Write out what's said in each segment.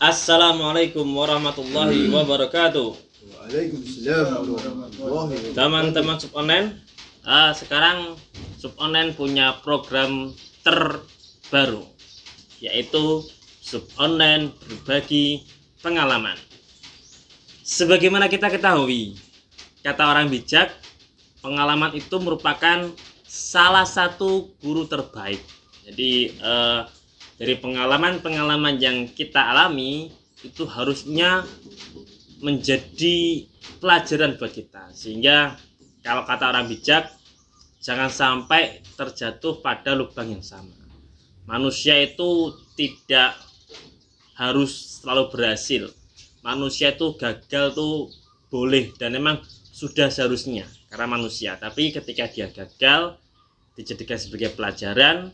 Assalamualaikum warahmatullahi wabarakatuh. Waalaikumsalam warahmatullahi wabarakatuh. Teman-teman Subonnen, sekarang Subonnen punya program terbaru, yaitu Subonnen berbagi pengalaman. Sebagaimana kita ketahui, kata orang bijak, pengalaman itu merupakan salah satu guru terbaik. Jadi dari pengalaman-pengalaman yang kita alami itu harusnya menjadi pelajaran buat kita, sehingga kalau kata orang bijak, jangan sampai terjatuh pada lubang yang sama. Manusia itu tidak harus selalu berhasil. Manusia itu gagal tuh boleh dan memang sudah seharusnya karena manusia. Tapi ketika dia gagal, dijadikan sebagai pelajaran.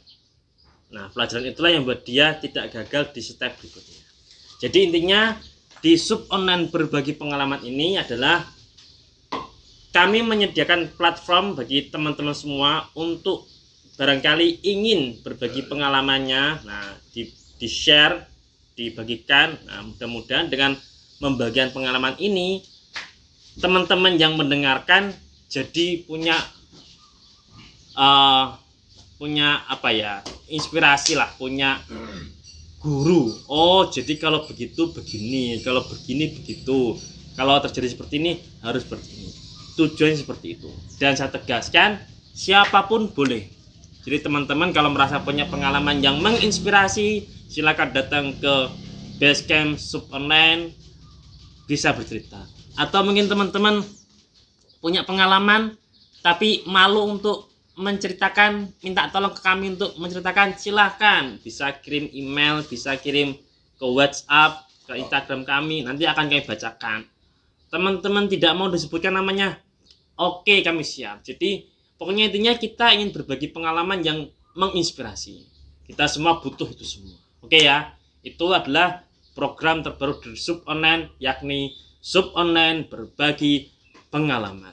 Nah, pelajaran itulah yang buat dia tidak gagal di step berikutnya. Jadi intinya di Subonnen berbagi pengalaman ini adalah kami menyediakan platform bagi teman-teman semua untuk barangkali ingin berbagi pengalamannya. Nah, di share, dibagikan. Nah, mudah-mudahan dengan membagikan pengalaman ini, teman-teman yang mendengarkan jadi punya inspirasi lah, punya guru. Oh, jadi kalau begitu begini, kalau begini begitu, kalau terjadi seperti ini harus seperti ini. Tujuannya seperti itu. Dan saya tegaskan, siapapun boleh. Jadi teman-teman kalau merasa punya pengalaman yang menginspirasi, silakan datang ke Basecamp Subonnen, bisa bercerita. Atau mungkin teman-teman punya pengalaman tapi malu untuk menceritakan, minta tolong ke kami untuk menceritakan, silahkan bisa kirim email, bisa kirim ke WhatsApp, ke Instagram kami, nanti akan kami bacakan. Teman-teman tidak mau disebutkan namanya, oke, kami siap. Jadi pokoknya intinya kita ingin berbagi pengalaman yang menginspirasi. Kita semua butuh itu semua. Oke ya, itu adalah program terbaru dari Subonnen, yakni Subonnen berbagi pengalaman.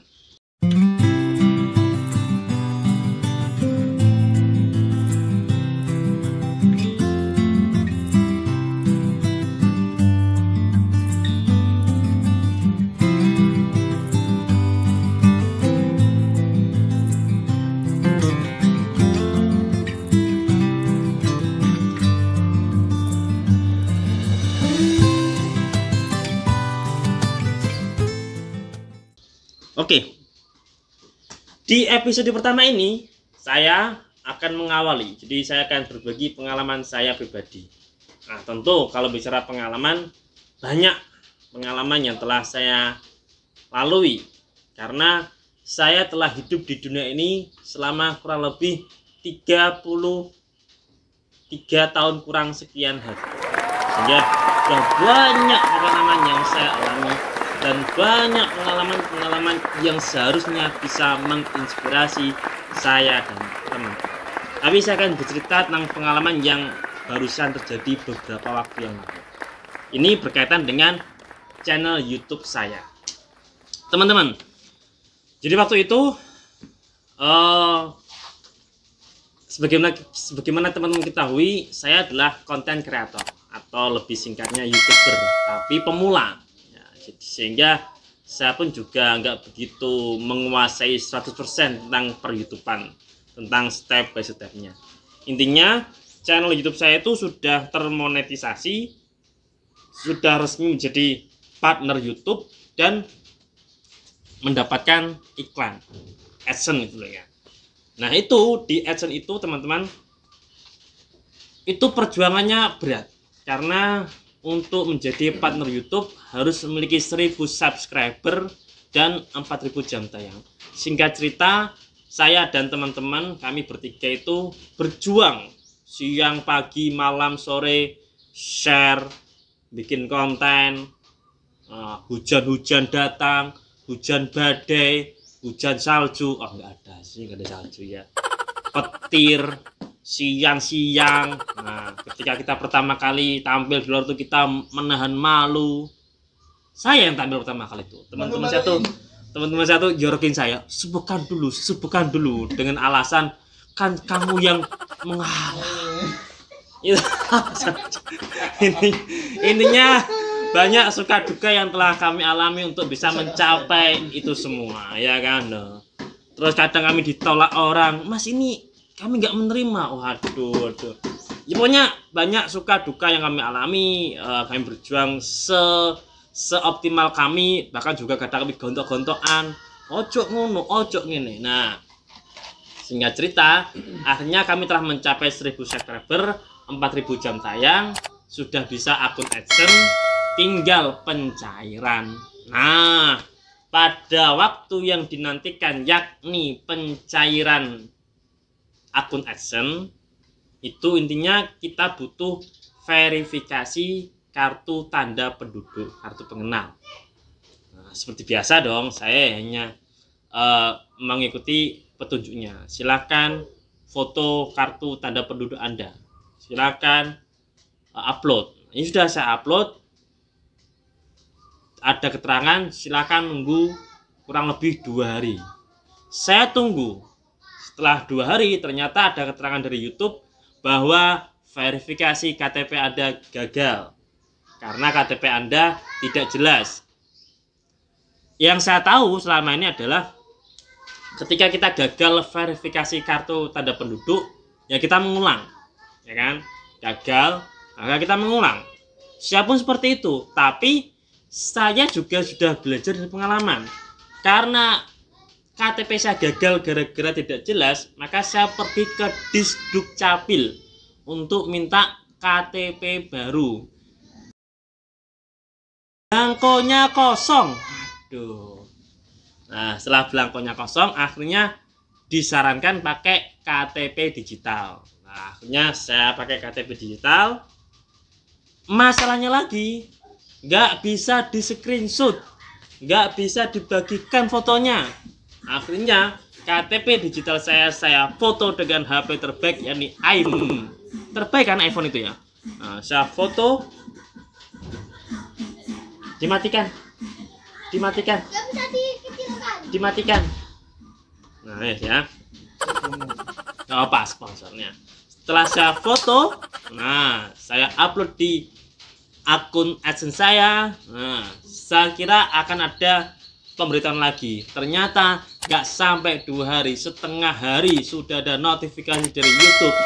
Oke, di episode pertama ini saya akan mengawali, jadi saya akan berbagi pengalaman saya pribadi. Nah, tentu kalau bicara pengalaman, banyak pengalaman yang telah saya lalui, karena saya telah hidup di dunia ini selama kurang lebih 33 tahun kurang sekian hari, sehingga sudah banyak pengalaman yang saya alami dan banyak pengalaman-pengalaman yang seharusnya bisa menginspirasi saya dan teman-teman. Tapi saya akan bercerita tentang pengalaman yang barusan terjadi beberapa waktu yang lalu. Ini berkaitan dengan channel YouTube saya, teman-teman. Jadi waktu itu sebagaimana teman-teman ketahui, saya adalah content creator atau lebih singkatnya YouTuber, tapi pemula. Sehingga saya pun juga nggak begitu menguasai 100% tentang per-YouTubean, tentang step by stepnya. Intinya channel YouTube saya itu sudah termonetisasi, sudah resmi menjadi partner YouTube dan mendapatkan iklan AdSense gitu ya. Nah, itu di AdSense itu teman-teman, itu perjuangannya berat, karena untuk menjadi partner YouTube harus memiliki 1000 subscriber dan 4000 jam tayang. Singkat cerita, saya dan teman-teman kami bertiga itu berjuang siang, pagi, malam, sore, share, bikin konten. Hujan-hujan datang, hujan badai, hujan salju. Oh, nggak ada sih, nggak ada salju ya. Petir, siang-siang. Nah, ketika kita pertama kali tampil di luar itu kita menahan malu. Saya yang tampil pertama kali itu. Teman-teman saya tuh jorokin saya, sebutkan dulu dengan alasan kan kamu yang mengalah. Intinya banyak suka duka yang telah kami alami untuk bisa mencapai itu semua, ya kan. Terus kadang kami ditolak orang, Mas ini kami nggak menerima. Waduh, waduh. Ya, pokoknya banyak suka duka yang kami alami. Kami berjuang seoptimal kami, bahkan juga kadang kami gontok-gontokan. Ojo ngono, ojo ngene. Nah, singkat cerita, akhirnya kami telah mencapai 1000 subscriber, 4000 jam tayang, sudah bisa akun AdSense, tinggal pencairan. Nah, pada waktu yang dinantikan yakni pencairan akun AdSense, itu intinya kita butuh verifikasi kartu tanda penduduk, kartu pengenal. Nah, seperti biasa dong, saya hanya mengikuti petunjuknya. Silakan foto kartu tanda penduduk Anda. Silakan upload. Ini sudah saya upload. Ada keterangan, silakan nunggu kurang lebih 2 hari. Saya tunggu. Setelah 2 hari ternyata ada keterangan dari YouTube bahwa verifikasi KTP Anda gagal karena KTP Anda tidak jelas. Yang saya tahu selama ini adalah ketika kita gagal verifikasi kartu tanda penduduk, ya kita mengulang, ya kan? Gagal, maka kita mengulang. Siapapun seperti itu, tapi saya juga sudah belajar dari pengalaman. Karena KTP saya gagal gara-gara tidak jelas, maka saya pergi ke Disduk Capil untuk minta KTP baru. Belangkonya kosong. Aduh. Nah, setelah belangkonya kosong, akhirnya disarankan pakai KTP digital. Nah, akhirnya saya pakai KTP digital. Masalahnya lagi, nggak bisa di screenshot, nggak bisa dibagikan fotonya. Akhirnya KTP digital saya foto dengan HP terbaik, yakni iPhone. Terbaik kan iPhone itu ya. Nah, saya foto, dimatikan. Nah, ya. Nggak apa sponsornya. Setelah saya foto, nah saya upload di akun AdSense saya. Nah, saya kira akan ada pemberitahuan lagi. Ternyata nggak sampai 2 hari, setengah hari sudah ada notifikasi dari YouTube.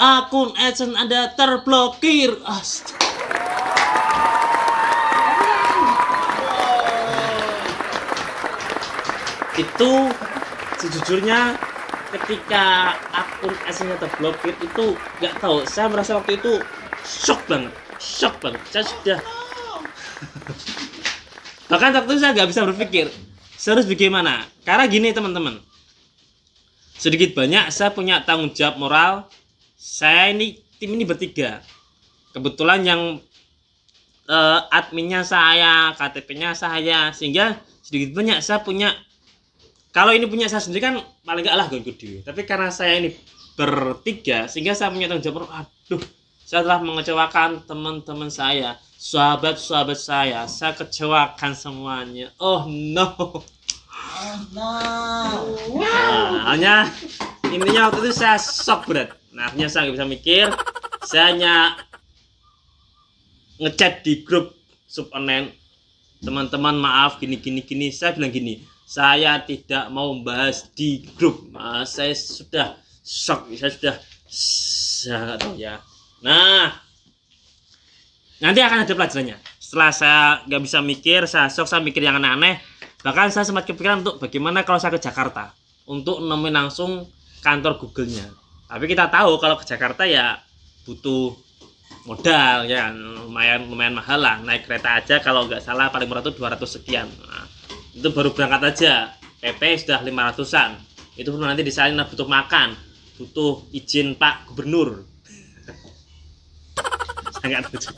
Akun AdSense Anda terblokir. Itu sejujurnya ketika akun AdSense terblokir itu nggak tahu. Saya merasa waktu itu shock banget. Saya sudah bahkan waktu itu saya nggak bisa berpikir harus bagaimana. Karena gini teman-teman, sedikit banyak saya punya tanggung jawab moral. Saya ini tim ini bertiga. Kebetulan yang adminnya saya, KTP-nya saya, sehingga sedikit banyak saya punya. Kalau ini punya saya sendiri kan paling nggak lah gede. Tapi karena saya ini bertiga, sehingga saya punya tanggung jawab. Aduh, saya telah mengecewakan teman-teman saya, sahabat-sahabat saya kecewakan semuanya. Oh no. Nah, hanya intinya waktu itu saya shock berat. Nah, akhirnya saya nggak bisa mikir. Saya hanya ngechat di grup sub online, teman-teman maaf gini. Saya bilang gini, saya tidak mau membahas di grup. Saya sudah shock, saya nggak tahu ya. Nah, nanti akan ada pelajarannya. Setelah saya nggak bisa mikir, saya shock, saya mikir yang aneh-aneh. Bahkan saya sempat kepikiran untuk bagaimana kalau saya ke Jakarta untuk nemuin langsung kantor Google-nya. Tapi kita tahu kalau ke Jakarta ya butuh modal ya, lumayan mahal lah. Naik kereta aja kalau nggak salah paling murah itu 200 sekian. Nah, itu baru berangkat aja, PP sudah 500-an. Itu pun nanti di sana butuh makan, butuh izin Pak Gubernur. Sangat lucu.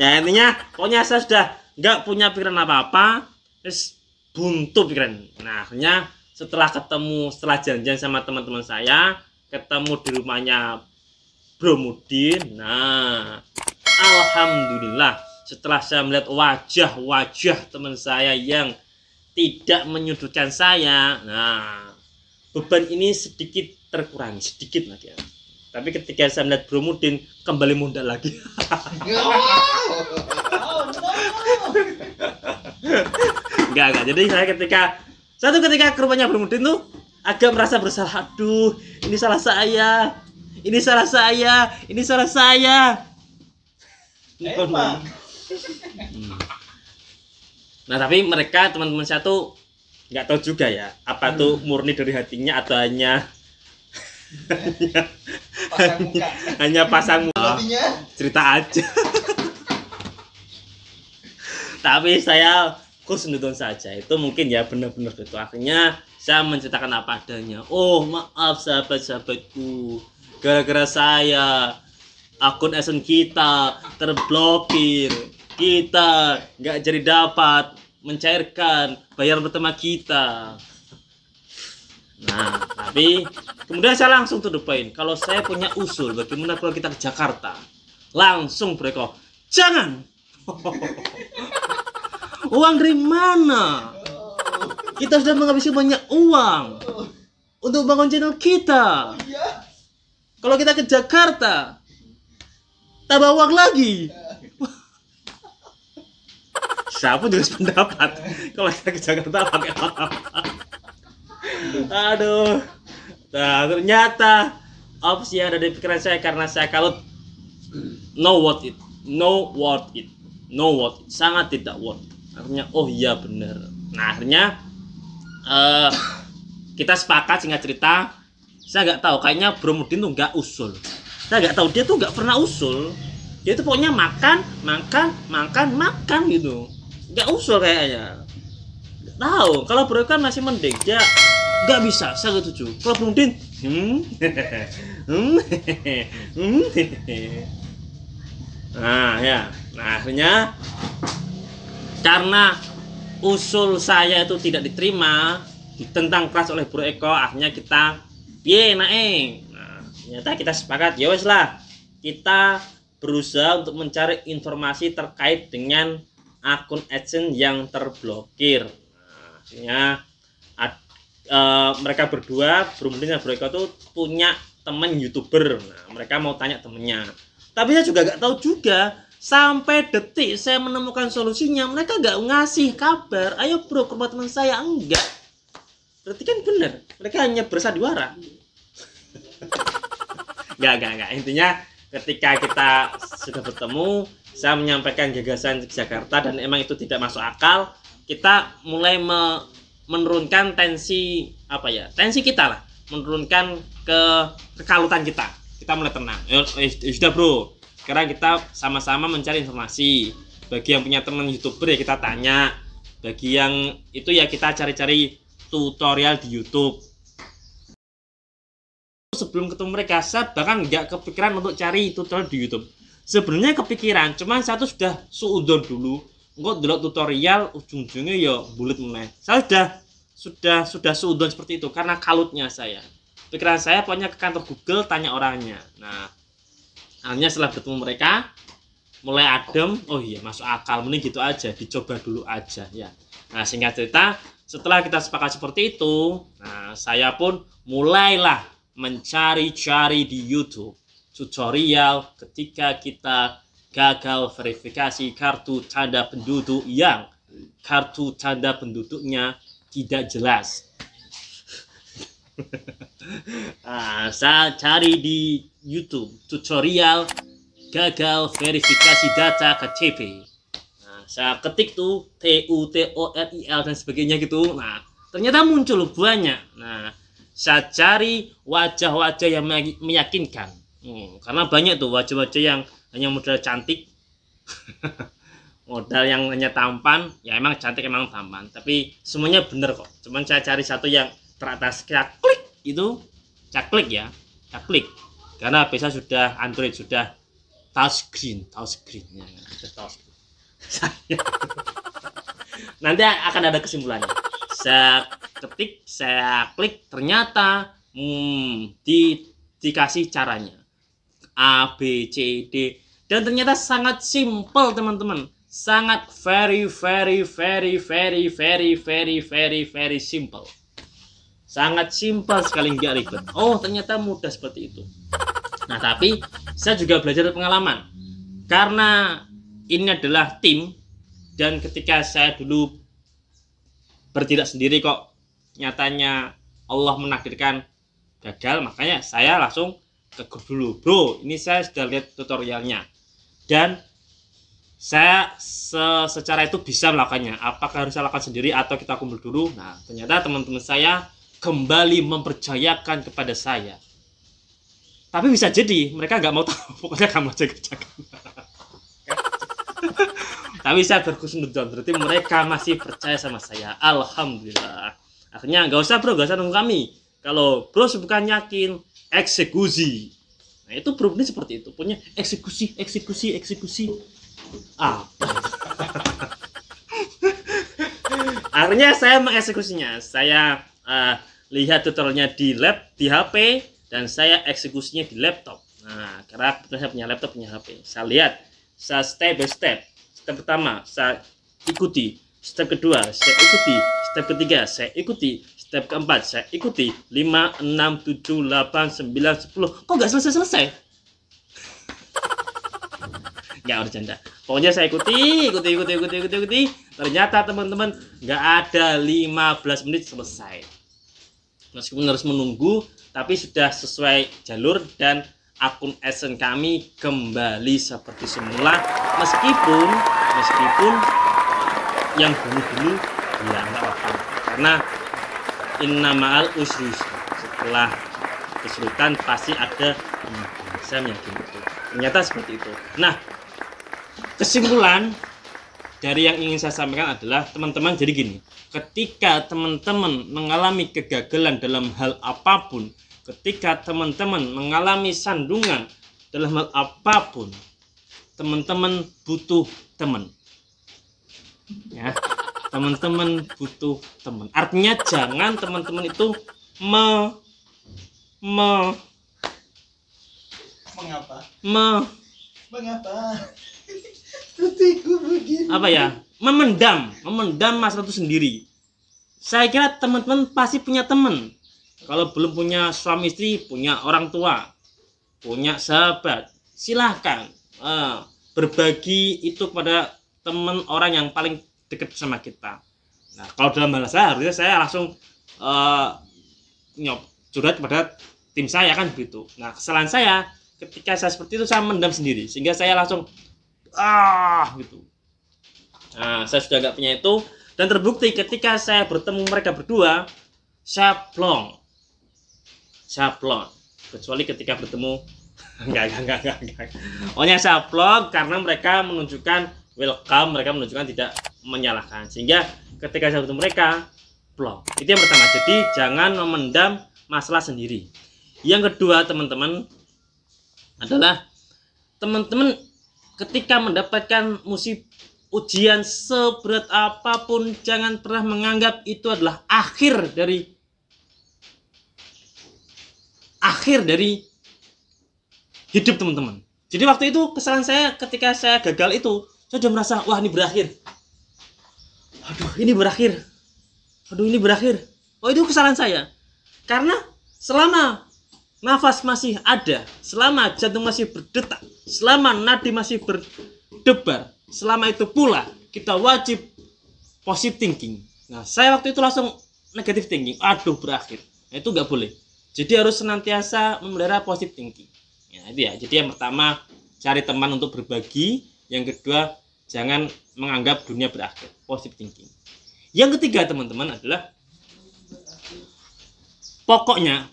Ya intinya pokoknya saya sudah nggak punya pikiran apa-apa, terus buntu pikiran. Nah, akhirnya setelah janjian sama teman-teman saya, ketemu di rumahnya Bro Mudin. Nah, alhamdulillah setelah saya melihat wajah teman saya yang tidak menyudutkan saya, nah beban ini sedikit terkurangi, sedikit lagi ya. Tapi ketika saya melihat Bro Mudin kembali modal lagi. Enggak. Jadi saya ketika ke rumahnya Bro Mudin tuh agak merasa bersalah. Aduh, ini salah saya. Ini salah saya. Ini salah saya. Emang. Nah, tapi mereka teman-teman saya tuh nggak tahu juga ya, apa tuh murni dari hatinya atau hanya Pasang muka. hanya pasang muka. Artinya Cerita aja. Tapi saya khusnudon saja, itu mungkin ya benar-benar betul. Akhirnya saya menceritakan apa adanya. Oh maaf sahabat-sahabatku, gara-gara saya akun SN kita terblokir, kita nggak jadi dapat mencairkan bayaran pertama kita. Nah, tapi kemudian saya langsung to the point. Kalau saya punya usul bagaimana kalau kita ke Jakarta, langsung mereka, jangan. Uang dari mana? Kita sudah menghabiskan banyak uang untuk bangun channel kita. Kalau kita ke Jakarta, tambah uang lagi. Siapa juga pendapat kalau kita ke Jakarta pakai apa? Aduh. Nah, ternyata opsi yang ada di pikiran saya karena saya kalut, no worth it, sangat tidak worth it. Akhirnya oh iya bener. Nah akhirnya kita sepakat, singkat cerita, saya nggak tahu, kayaknya Bro Mudin tuh nggak usul. Saya nggak tahu, dia tuh nggak pernah usul. Dia tuh pokoknya makan gitu. Nggak usul kayaknya. Nggak tahu. Kalau Bro kan masih mending, dia nggak bisa. Saya nggak setuju. Kalau Bro Mudin, nah ya. Nah akhirnya karena usul saya itu tidak diterima, ditentang keras oleh Bro Eko, akhirnya kita Nah, ternyata kita sepakat, ya wes lah, kita berusaha untuk mencari informasi terkait dengan akun AdSense yang terblokir. Nah, akhirnya mereka berdua, Bro Mudin dan Bro Eko tuh punya teman YouTuber. Nah, mereka mau tanya temennya. Tapi saya juga gak tahu juga. Sampai detik saya menemukan solusinya, mereka gak ngasih kabar. Ayo bro, ke rumah teman saya. Enggak. Berarti kan benar, mereka hanya bersandiwara. Enggak. Intinya ketika kita sudah bertemu, saya menyampaikan gagasan ke Jakarta dan emang itu tidak masuk akal. Kita mulai menurunkan tensi tensi kita lah, menurunkan kekalutan kita. Kita mulai tenang. Sudah bro, sekarang kita sama-sama mencari informasi. Bagi yang punya teman YouTuber ya kita tanya. Bagi yang itu ya kita cari-cari tutorial di YouTube. Sebelum ketemu mereka, saya bahkan nggak kepikiran untuk cari tutorial di YouTube. Sebenarnya kepikiran, cuman saya tuh sudah suudon dulu. Enggak delok tutorial, ujung-ujungnya ya bulet meneh. Saya sudah suudon seperti itu karena kalutnya saya. Pikiran saya pokoknya ke kantor Google, tanya orangnya. Nah, akhirnya setelah bertemu mereka, mulai adem, oh iya masuk akal, mending gitu aja, dicoba dulu aja ya. Nah singkat cerita, setelah kita sepakat seperti itu, nah saya pun mulailah mencari-cari di YouTube tutorial ketika kita gagal verifikasi kartu tanda penduduk yang kartu tanda penduduknya tidak jelas. Nah, saya cari di YouTube tutorial gagal verifikasi data KTP. Nah, saya ketik tuh TUTORIL dan sebagainya gitu. Nah, ternyata muncul banyak. Nah, saya cari wajah-wajah yang meyakinkan. Karena banyak tuh wajah-wajah yang hanya modal cantik, modal yang hanya tampan. Ya emang cantik, emang tampan. Tapi semuanya bener kok. Cuman saya cari satu yang teratas, saya klik itu, saya klik ya, saya klik. Karena bisa sudah Android, sudah touchscreen ya, touchscreen. Nanti akan ada kesimpulannya. Saya ketik, saya klik, ternyata dikasih caranya A, B, C, D, dan ternyata sangat simple teman-teman, sangat very simple, sangat simple sekali, nggak ribet. Oh ternyata mudah seperti itu. Nah, tapi saya juga belajar dari pengalaman. Karena ini adalah tim, dan ketika saya dulu bertindak sendiri kok nyatanya Allah menakdirkan gagal, makanya saya langsung ke grup dulu. Bro, ini saya sudah lihat tutorialnya dan saya secara itu bisa melakukannya. Apakah harus saya lakukan sendiri atau kita kumpul dulu? Nah, ternyata teman-teman saya kembali mempercayakan kepada saya. Tapi bisa jadi mereka nggak mau tahu, pokoknya kamu aja kerjakan. Tapi saya berhusnuzon, berarti mereka masih percaya sama saya. Alhamdulillah. Akhirnya nggak usah bro, nggak usah nunggu kami. Kalau bro bukan yakin, eksekusi. Nah itu bro ini seperti itu, punya eksekusi. Akhirnya saya mengeksekusinya. Saya lihat tutorialnya di lab, di HP, dan saya eksekusinya di laptop. Nah, karena saya punya laptop, punya HP. Saya lihat, saya step by step. Step pertama, saya ikuti. Step kedua, saya ikuti. Step ketiga, saya ikuti. Step keempat, saya ikuti. 5, 6, 7, 8, 9, 10. Kok nggak selesai-selesai? Nggak bercanda. Pokoknya saya ikuti. Ternyata teman-teman nggak ada 15 menit selesai. Meskipun harus menunggu, tapi sudah sesuai jalur dan akun AdSense kami kembali seperti semula. Meskipun yang dulu ya nggak apa-apa, karena innama'al usri yusra, setelah kesulitan pasti ada kemudahan. Saya meyakini itu. Ternyata seperti itu. Nah, kesimpulan dari yang ingin saya sampaikan adalah teman-teman, jadi gini, ketika teman-teman mengalami kegagalan dalam hal apapun, ketika teman-teman mengalami sandungan dalam hal apapun, teman-teman butuh teman. Ya, teman-teman butuh teman. Artinya jangan teman-teman itu memendam masalah itu sendiri. Saya kira teman-teman pasti punya teman. Kalau belum punya suami istri, punya orang tua, punya sahabat, silahkan berbagi itu kepada teman, orang yang paling dekat sama kita. Nah, kalau dalam bahasa harusnya saya langsung curhat kepada tim saya kan begitu. Nah, kesalahan saya ketika saya seperti itu, saya mendam sendiri sehingga saya langsung gitu. Nah, saya sudah nggak punya itu, dan terbukti ketika saya bertemu mereka berdua, saya plong. Kecuali ketika bertemu enggak. Pokoknya saya plong karena mereka menunjukkan welcome, mereka menunjukkan tidak menyalahkan, sehingga ketika saya bertemu mereka plong. Itu yang pertama. Jadi jangan memendam masalah sendiri. Yang kedua teman-teman adalah teman-teman ketika mendapatkan ujian seberat apapun, jangan pernah menganggap itu adalah akhir dari hidup teman-teman. Jadi waktu itu kesalahan saya ketika saya gagal itu, saya sudah merasa wah ini berakhir. Ini berakhir. Oh, itu kesalahan saya. Karena selama nafas masih ada, selama jantung masih berdetak, selama nadi masih berdebar, selama itu pula kita wajib positive thinking. Nah, saya waktu itu langsung negative thinking. Berakhir. Nah, itu nggak boleh. Jadi harus senantiasa memelihara positive thinking. Ya, itu ya. Jadi yang pertama, cari teman untuk berbagi. Yang kedua, jangan menganggap dunia berakhir. Positive thinking. Yang ketiga teman-teman adalah pokoknya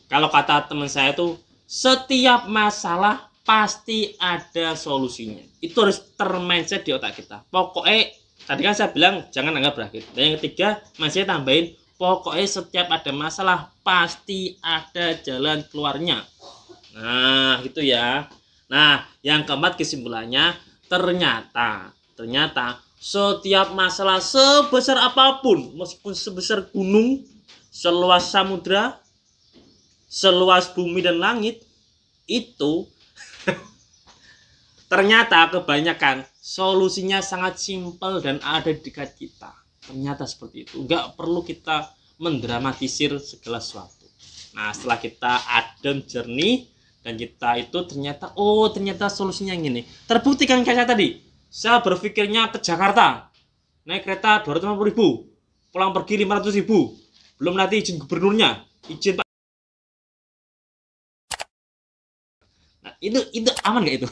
kalau kata teman saya itu, setiap masalah pasti ada solusinya. Itu harus termindset di otak kita. Pokoknya tadi kan saya bilang jangan anggap berakhir. Dan yang ketiga masih tambahin, pokoknya setiap ada masalah pasti ada jalan keluarnya. Nah, gitu ya. Nah, yang keempat kesimpulannya, ternyata setiap masalah sebesar apapun, meskipun sebesar gunung, seluas samudra, seluas bumi dan langit, itu ternyata kebanyakan solusinya sangat simpel dan ada di dekat kita. Ternyata seperti itu. Nggak perlu kita mendramatisir segala sesuatu. Nah, setelah kita adem jernih dan kita itu ternyata solusinya gini. Terbukti kan kayak saya tadi. Saya berpikirnya ke Jakarta naik kereta 250.000, pulang pergi 500.000, belum nanti izin gubernurnya, izin Pak. Nah, itu aman nggak itu?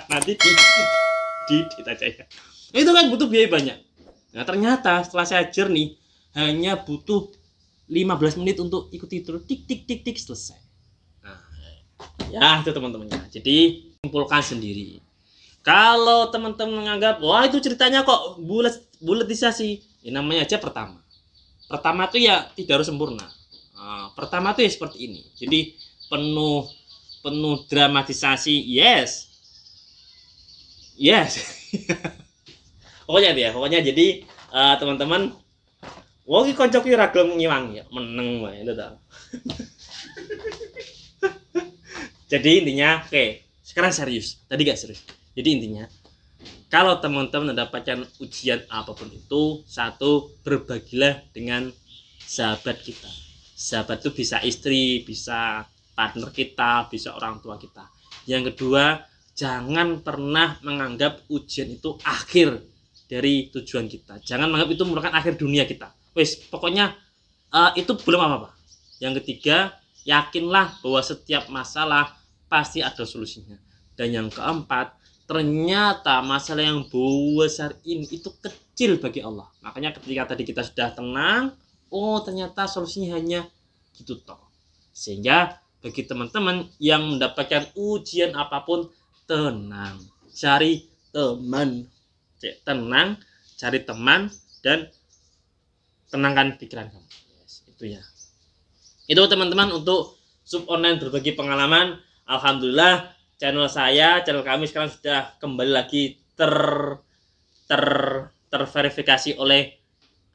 Nanti di aja ya. Itu kan butuh biaya banyak. Nah, ternyata setelah saya jernih hanya butuh 15 menit untuk ikuti terus tik tik tik tik selesai. Nah, ya itu teman-teman. Jadi simpulkan sendiri. Kalau teman-teman menganggap wah itu ceritanya kok buletisasi, ya namanya aja pertama. Pertama tuh ya tidak harus sempurna. Nah, pertama tuh ya seperti ini. Jadi penuh dramatisasi, yes. Pokoknya jadi teman-teman, wong iki kancaku ora gelem ngiwang ya, meneng wae itu ta. Jadi intinya, oke, sekarang serius. Tadi gak serius. Jadi intinya, kalau teman-teman mendapatkan ujian apapun itu, satu, berbagilah dengan sahabat kita. Sahabat itu bisa istri, bisa partner kita, bisa orang tua kita. Yang kedua, jangan pernah menganggap ujian itu akhir dari tujuan kita. Jangan menganggap itu merupakan akhir dunia kita. Wes, pokoknya itu belum apa-apa. Yang ketiga, yakinlah bahwa setiap masalah pasti ada solusinya. Dan yang keempat, ternyata masalah yang besar ini itu kecil bagi Allah. Makanya ketika tadi kita sudah tenang, oh ternyata solusinya hanya gitu toh. Sehingga bagi teman-teman yang mendapatkan ujian apapun, tenang, cari teman. Tenang, cari teman, dan tenangkan pikiran kamu. Yes, itu ya. Itu teman-teman untuk sub online berbagi pengalaman. Alhamdulillah channel kami sekarang sudah kembali lagi terverifikasi oleh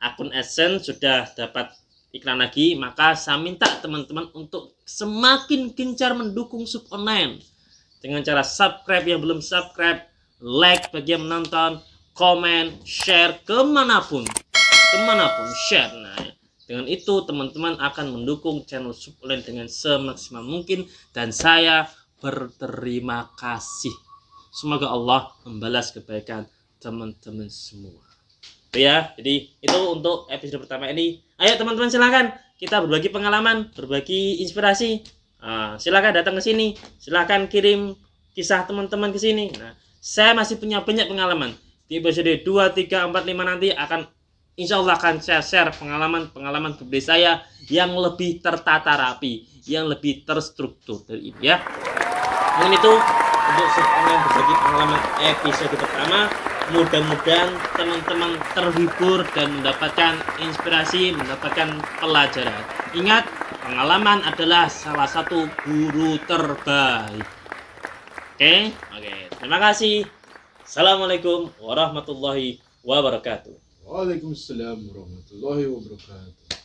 akun AdSense, sudah dapat iklan lagi. Maka saya minta teman-teman untuk semakin gencar mendukung sub online dengan cara subscribe yang belum subscribe, like bagi yang menonton, komen, share kemanapun share. Nah, dengan itu teman-teman akan mendukung channel sub online dengan semaksimal mungkin, dan saya berterima kasih. Semoga Allah membalas kebaikan teman-teman semua. Ya, jadi itu untuk episode pertama ini. Ayo teman-teman, silakan kita berbagi pengalaman, berbagi inspirasi. Silakan datang ke sini, silakan kirim kisah teman-teman ke sini. Nah, saya masih punya banyak pengalaman. Di episode 2, 3, 4, 5 nanti akan insya Allah akan saya share pengalaman pribadi saya yang lebih tertata rapi, yang lebih terstruktur dari ini ya. Mungkin itu untuk segmen berbagi pengalaman episode pertama. Mudah-mudahan teman-teman terhibur dan mendapatkan inspirasi, mendapatkan pelajaran. Ingat, pengalaman adalah salah satu guru terbaik. Oke. Terima kasih. Assalamualaikum warahmatullahi wabarakatuh. Waalaikumsalam warahmatullahi wabarakatuh.